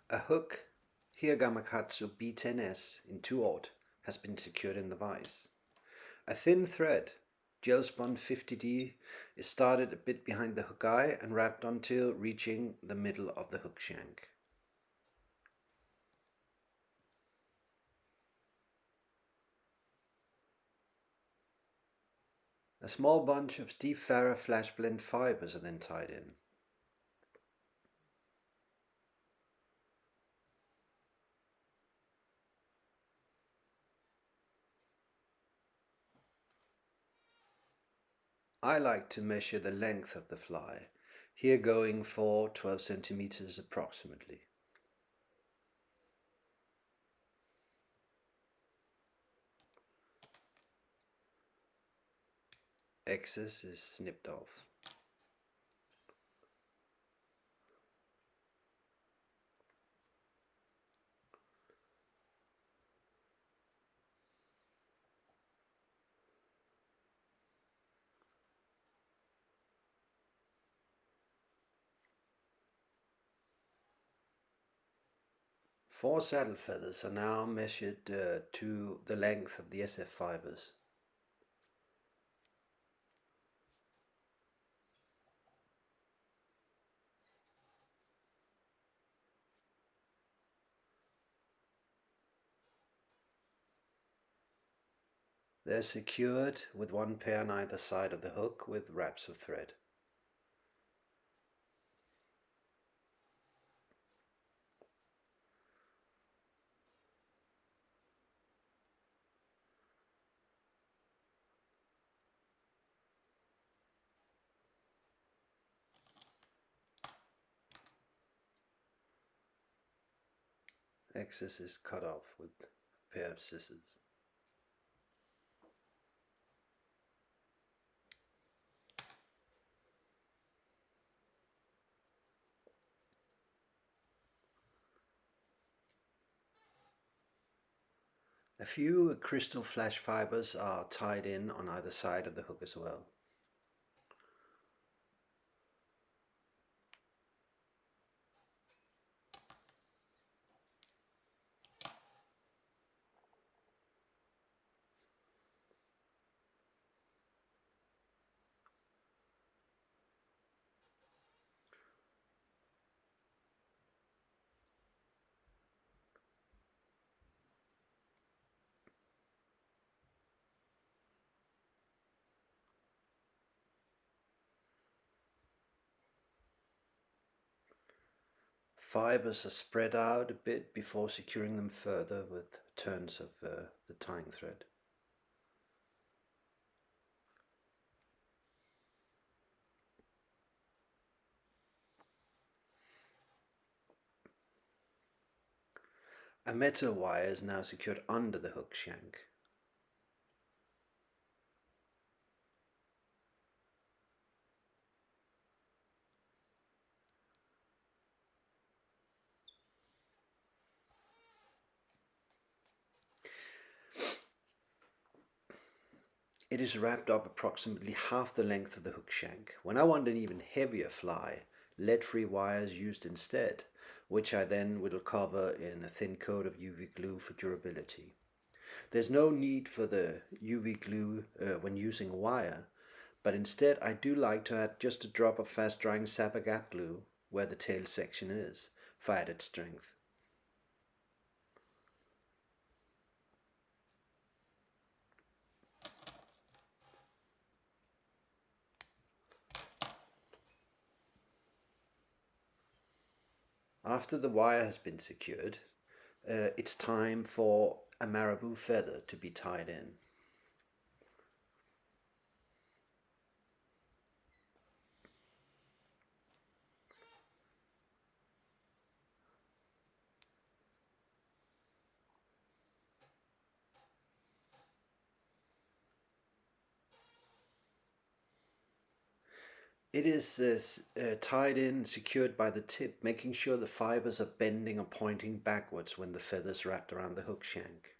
A hook, here Gamakatsu B10S in 2/0, has been secured in the vise. A thin thread, gel-spun 50D, is started a bit behind the hook eye and wrapped until reaching the middle of the hook shank. A small bunch of Steve Farrar flash blend fibers are then tied in. I like to measure the length of the fly, here going for 12 centimeters approximately. Excess is snipped off. Four saddle feathers are now measured to the length of the SF fibers. They're secured with one pair on either side of the hook with wraps of thread. Excess is cut off with a pair of scissors. A few crystal flash fibers are tied in on either side of the hook as well. Fibers are spread out a bit before securing them further with turns of the tying thread. A metal wire is now secured under the hook shank. It is wrapped up approximately half the length of the hook shank. When I want an even heavier fly, lead-free wire is used instead, which I then will cover in a thin coat of UV glue for durability. There's no need for the UV glue when using wire, but instead I do like to add just a drop of fast drying Sapa gap glue where the tail section is for added strength. After the wire has been secured, it's time for a marabou feather to be tied in. It is tied in, secured by the tip, making sure the fibers are bending or pointing backwards when the feather's wrapped around the hook shank.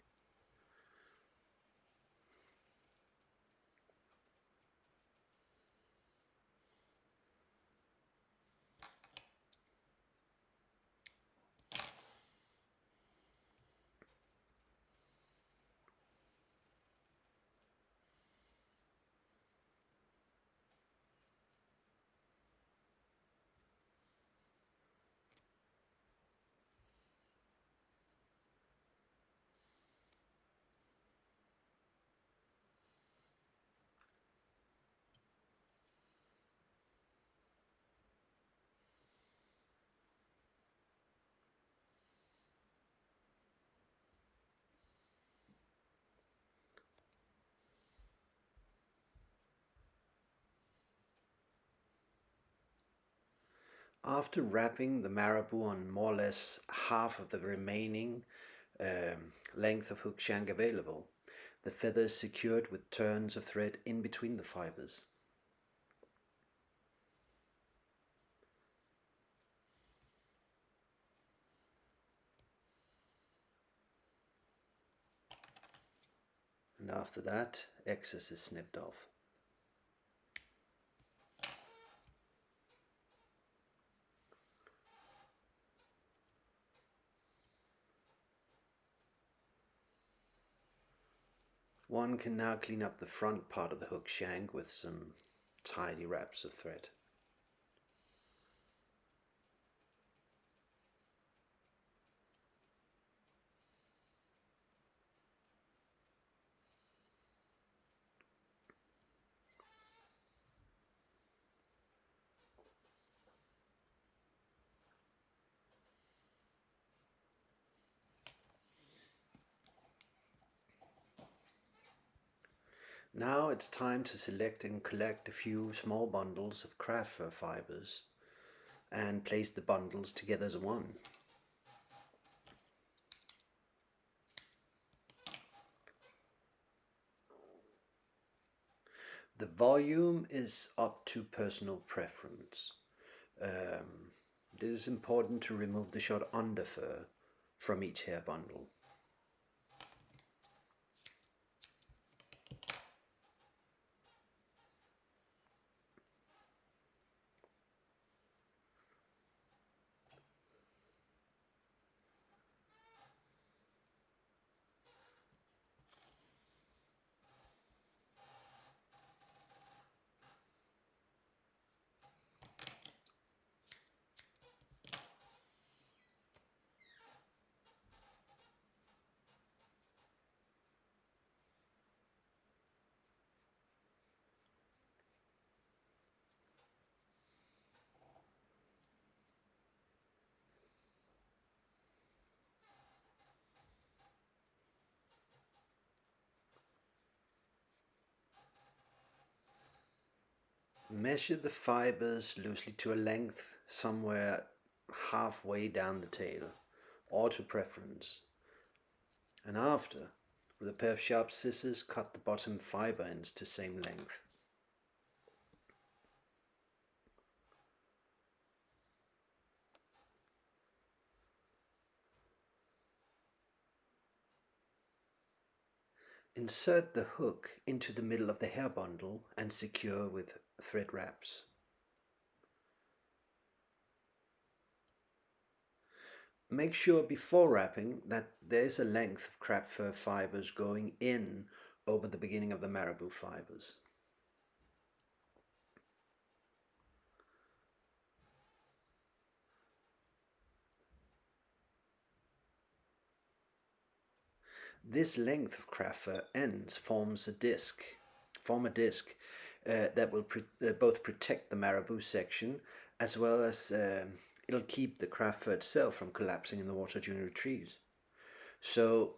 After wrapping the marabou on more or less half of the remaining length of hook shank available, the feather is secured with turns of thread in between the fibers. And after that, excess is snipped off. One can now clean up the front part of the hook shank with some tidy wraps of thread. Now it's time to select and collect a few small bundles of craft fur fibers and place the bundles together as one. The volume is up to personal preference. It is important to remove the short underfur from each hair bundle. Measure the fibers loosely to a length somewhere halfway down the tail, or to preference. And after, with a pair of sharp scissors, cut the bottom fiber ends to same length. Insert the hook into the middle of the hair bundle and secure with thread wraps. Make sure before wrapping that there is a length of craft fur fibers going in over the beginning of the marabou fibers. This length of craft fur ends form a disc that will both protect the marabou section as well as it'll keep the craft fur itself from collapsing in the water during retrieves. So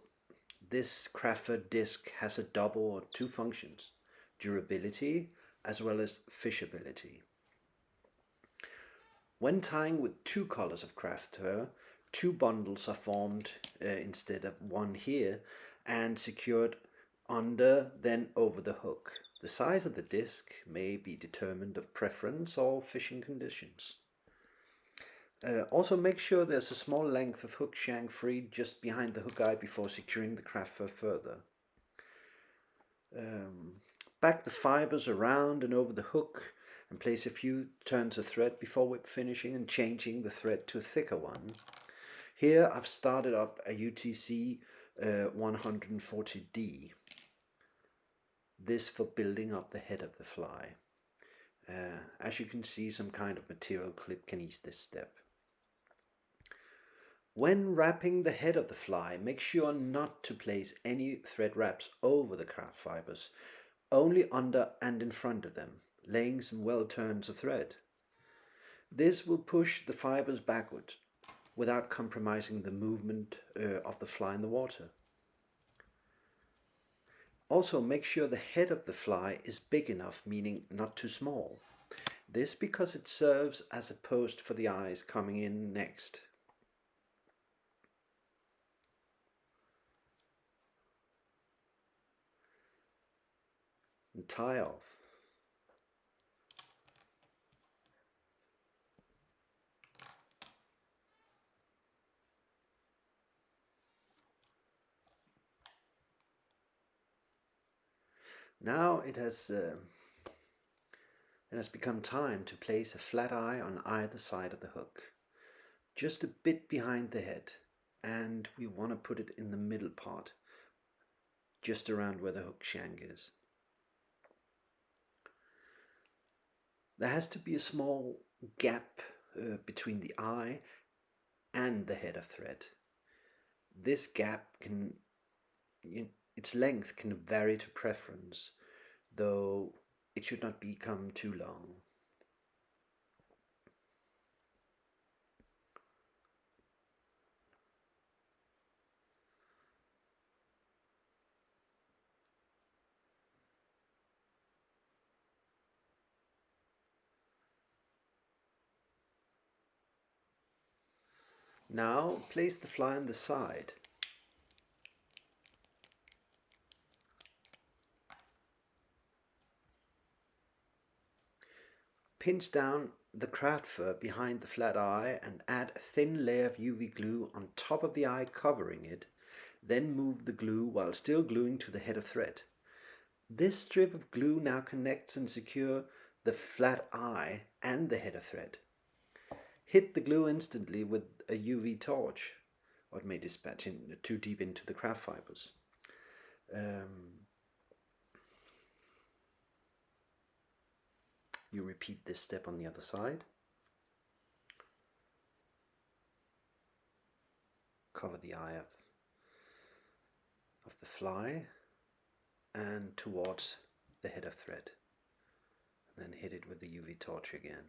this craft fur disc has a double or two functions: durability as well as fishability. When tying with two colors of craft fur, two bundles are formed instead of one here and secured under then over the hook. The size of the disc may be determined of preference or fishing conditions. Also make sure there's a small length of hook shank freed just behind the hook eye before securing the craft fur further. Back the fibers around and over the hook and place a few turns of thread before whip finishing and changing the thread to a thicker one. Here I've started up a UTC 140D. This for building up the head of the fly. As you can see, some kind of material clip can ease this step. When wrapping the head of the fly, make sure not to place any thread wraps over the craft fibers, only under and in front of them, laying some well turns of thread. This will push the fibers backward without compromising the movement of the fly in the water. Also make sure the head of the fly is big enough, meaning not too small. This because it serves as a post for the eyes coming in next. And tie off. Now it has become time to place a flat eye on either side of the hook, just a bit behind the head, and we want to put it in the middle part, just around where the hook shank is. There has to be a small gap between the eye and the head of thread. This gap its length can vary to preference, though it should not become too long. Now place the fly on the side. Pinch down the craft fur behind the flat eye and add a thin layer of UV glue on top of the eye covering it, then move the glue while still gluing to the head of thread. This strip of glue now connects and secures the flat eye and the head of thread. Hit the glue instantly with a UV torch, or it may dispatch too deep into the craft fibers. You repeat this step on the other side. Cover the eye of the fly and towards the head of thread. And then hit it with the UV torch again.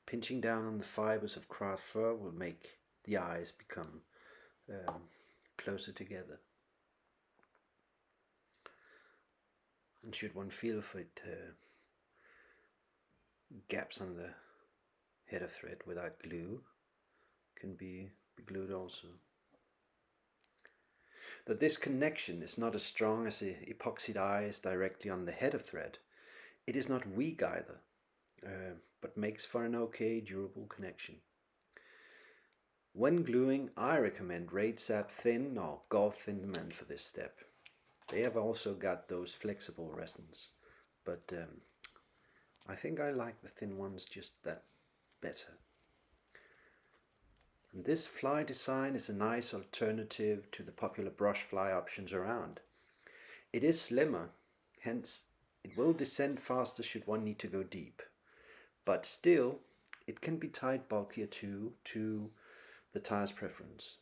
Pinching down on the fibers of craft fur will make the eyes become closer together. And should one feel for it gaps on the head of thread without glue, can be glued also. Though this connection is not as strong as the epoxy eye is directly on the head of thread, it is not weak either, but makes for an okay durable connection. When gluing, I recommend Raid Sap Thin or Gore Thin Men for this step. They have also got those flexible resins, but I think I like the thin ones just that better. And this fly design is a nice alternative to the popular brush fly options around. It is slimmer, hence it will descend faster should one need to go deep, but still it can be tied bulkier to the tier's preference.